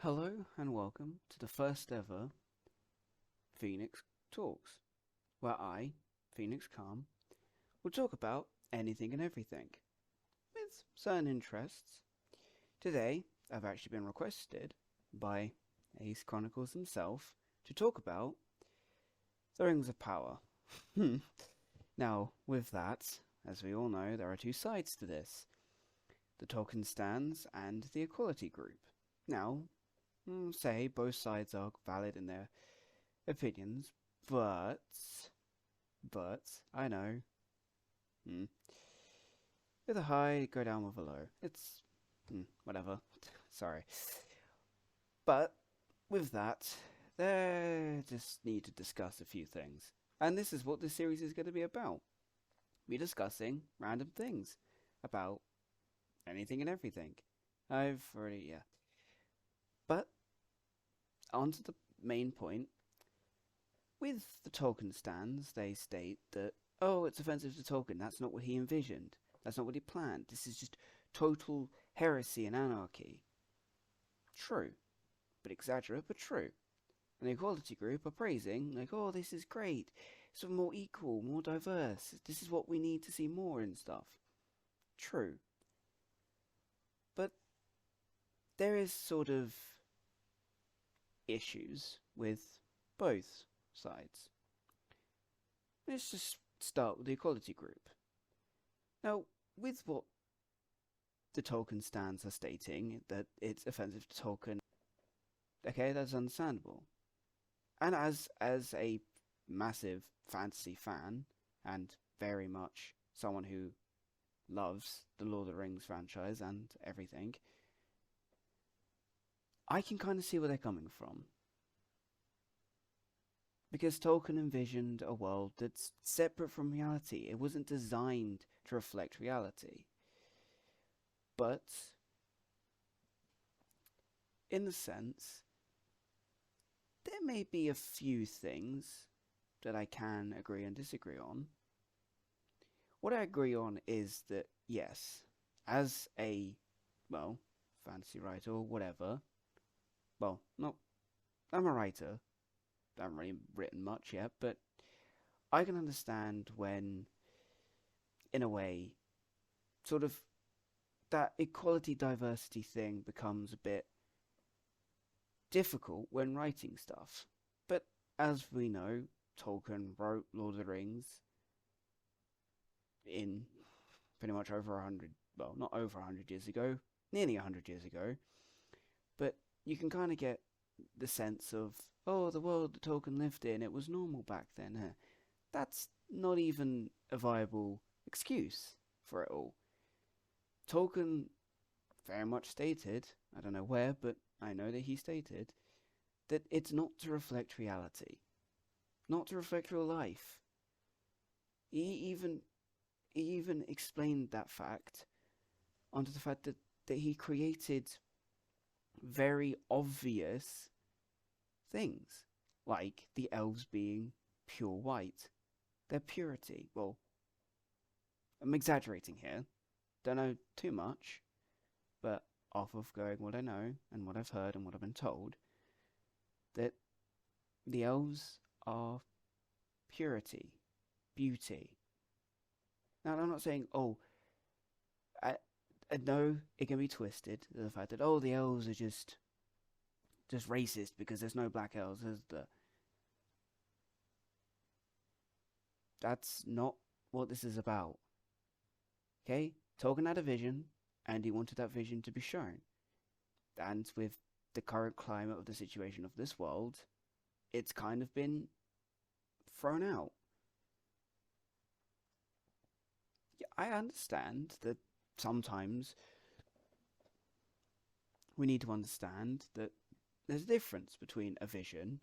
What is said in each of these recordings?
Hello and welcome to the first ever Phoenix Talks, where I, Phoenix Calm, will talk about anything and everything with certain interests. Today, I've actually been requested by Ace Chronicles himself to talk about the Rings of Power. Now, with that, as we all know, there are two sides to this: the Tolkien stands and the Equality Group. Now, say both sides are valid in their opinions, but I know, hmm, with a high, go down with a low. It's whatever. Sorry, but with that, they just need to discuss a few things, and this is what this series is going to be about. We're discussing random things about anything and everything. I've already but on to the main point. With the Tolkien stands, they state that, oh, it's offensive to Tolkien. That's not what he envisioned. That's not what he planned. This is just total heresy and anarchy. True, but exaggerate, but true. And the Equality Group are praising, like, oh, this is great. It's more equal, more diverse. This is what we need to see more and stuff. True. But there is sort of issues with both sides. Let's just start with the Equality Group. Now, with what the Tolkien stands are stating, that it's offensive to Tolkien, okay, that's understandable. And as a massive fantasy fan, and very much someone who loves the Lord of the Rings franchise and everything, I can kind of see where they're coming from. Because Tolkien envisioned a world that's separate from reality. It wasn't designed to reflect reality. But, in a sense, there may be a few things that I can agree and disagree on. What I agree on is that, yes, as a, well, fantasy writer or whatever, well, no, I'm a writer. I haven't really written much yet, but I can understand when, in a way, sort of that equality diversity thing becomes a bit difficult when writing stuff. But as we know, Tolkien wrote Lord of the Rings in pretty much over 100, well, not over 100 years ago, nearly 100 years ago. But you can kind of get the sense of, oh, the world that Tolkien lived in, it was normal back then. That's not even a viable excuse for it all. Tolkien very much stated, I don't know where, but I know that he stated, that it's not to reflect reality, not to reflect real life. He even explained that fact onto the fact that he created very obvious things, like the elves being pure white, their purity. Well, I'm exaggerating here, don't know too much, but off of going what I know and what I've heard and what I've been told, that the elves are purity, beauty. Now, I'm not saying, oh, I know it can be twisted, the fact that, oh, the elves are just racist because there's no black elves. That's not what this is about. Okay? Tolkien had a vision, and he wanted that vision to be shown. And with the current climate of the situation of this world, it's kind of been thrown out. Yeah, I understand that sometimes we need to understand that there's a difference between a vision,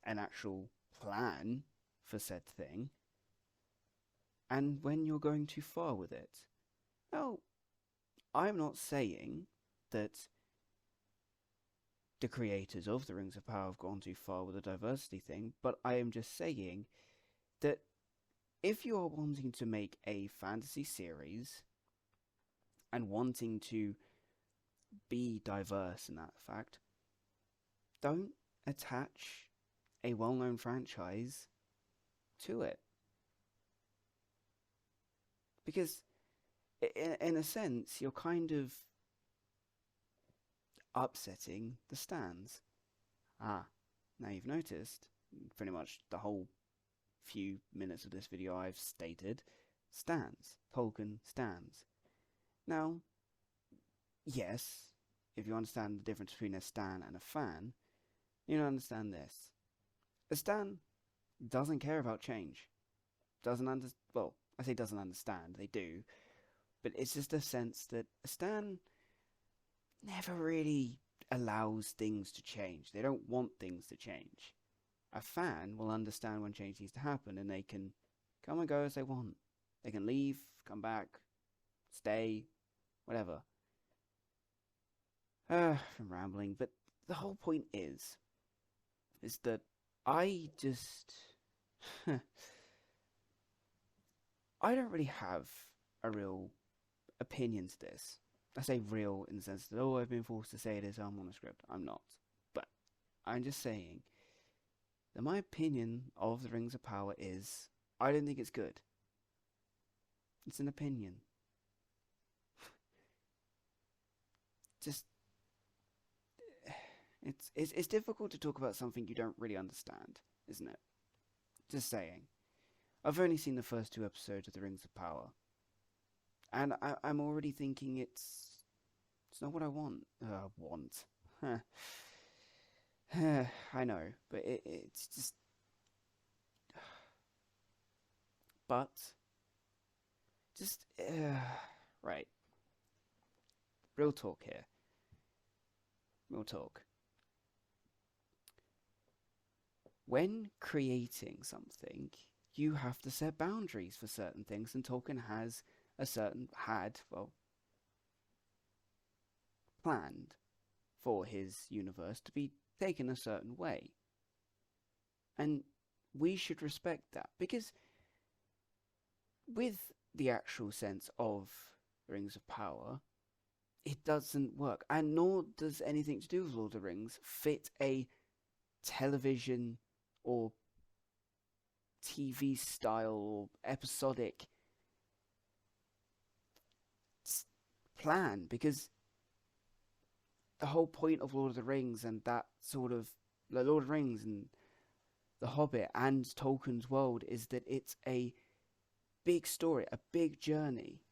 an actual plan for said thing, and when you're going too far with it. Now, I'm not saying that the creators of the Rings of Power have gone too far with the diversity thing, but I am just saying that if you are wanting to make a fantasy series and wanting to be diverse in that fact. Don't attach a well-known franchise to it. Because, in a sense, you're kind of upsetting the stands. Ah, now you've noticed, pretty much the whole few minutes of this video I've stated, stands. Tolkien stands. Now, yes, if you understand the difference between a stan and a fan, you understand this. A stan doesn't care about change. Well, I say doesn't understand, they do. But it's just a sense that a stan never really allows things to change. They don't want things to change. A fan will understand when change needs to happen, and they can come and go as they want. They can leave, come back, stay, whatever. I'm rambling, but the whole point is that I just... I don't really have a real opinion to this. I say real in the sense that, I've been forced to say this, I'm on a script. I'm not. But I'm just saying that my opinion of the Rings of Power is, I don't think it's good. It's an opinion. Just... It's difficult to talk about something you don't really understand, isn't it? Just saying. I've only seen the first 2 episodes of the Rings of Power. And I'm already thinking it's not what I want. I know, but it's just... But... Just... right. Real talk here. Real talk. When creating something, you have to set boundaries for certain things, and Tolkien planned for his universe to be taken a certain way. And we should respect that, because with the actual sense of Rings of Power, it doesn't work. And nor does anything to do with Lord of the Rings fit a television or TV style or episodic plan, because the whole point of Lord of the Rings and that sort of Lord of the Rings and The Hobbit and Tolkien's world is that it's a big story, a big journey,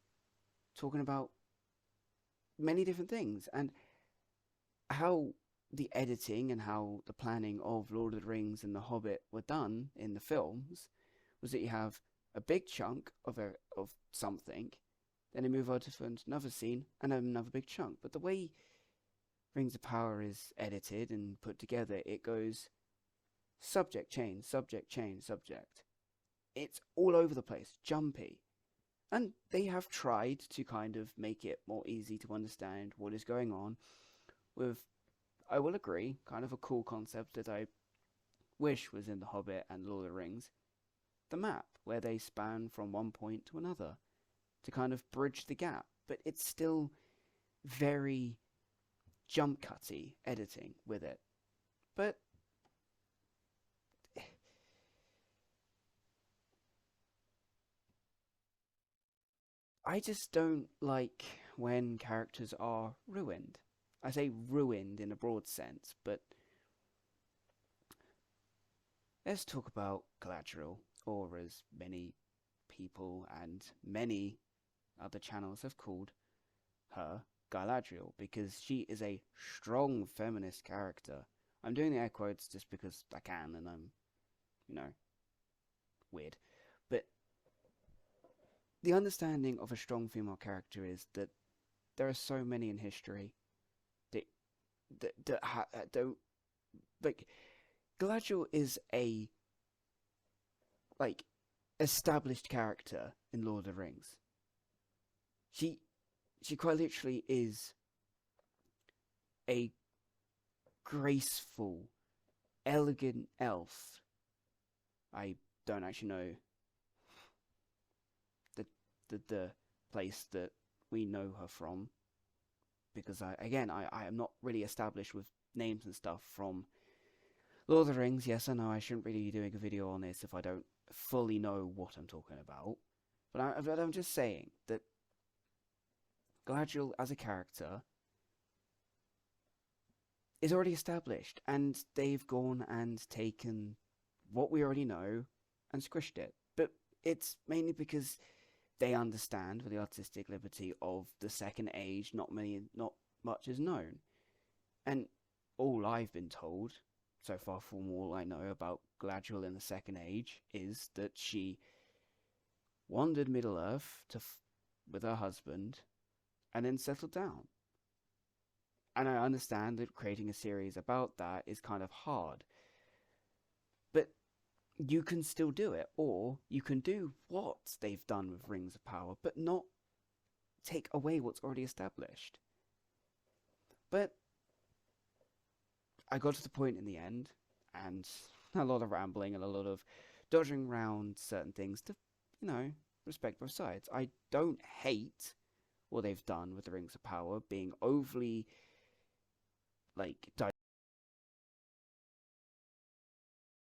talking about many different things. And how the editing and how the planning of Lord of the Rings and The Hobbit were done in the films was that you have a big chunk of something, then you move on to another scene and another big chunk. But the way Rings of Power is edited and put together, it goes subject, change, subject, change, subject. It's all over the place, jumpy. And they have tried to kind of make it more easy to understand what is going on with, I will agree, kind of a cool concept that I wish was in The Hobbit and Lord of the Rings, the map, where they span from one point to another to kind of bridge the gap. But it's still very jump cutty editing with it. But I just don't like when characters are ruined. I say ruined in a broad sense, but let's talk about Galadriel, or as many people and many other channels have called her, Galadriel, because she is a strong feminist character. I'm doing the air quotes just because I can, and I'm, weird. But the understanding of a strong female character is that there are so many in history that don't, like, Galadriel is a, like, established character in Lord of the Rings. She quite literally is a graceful, elegant elf. I don't actually know the place that we know her from, because I am not really established with names and stuff from Lord of the Rings. Yes, I know I shouldn't really be doing a video on this if I don't fully know what I'm talking about. But I'm just saying that Galadriel as a character is already established, and they've gone and taken what we already know and squished it. But it's mainly because they understand, with the artistic liberty of the Second Age, not much is known. And all I've been told, so far from all I know about Galadriel in the Second Age, is that she wandered Middle-earth with her husband, and then settled down. And I understand that creating a series about that is kind of hard. But you can still do it, or you can do what they've done with Rings of Power, but not take away what's already established. But I got to the point in the end, and a lot of rambling and a lot of dodging around certain things to, respect both sides. I don't hate what they've done with the Rings of Power, being overly,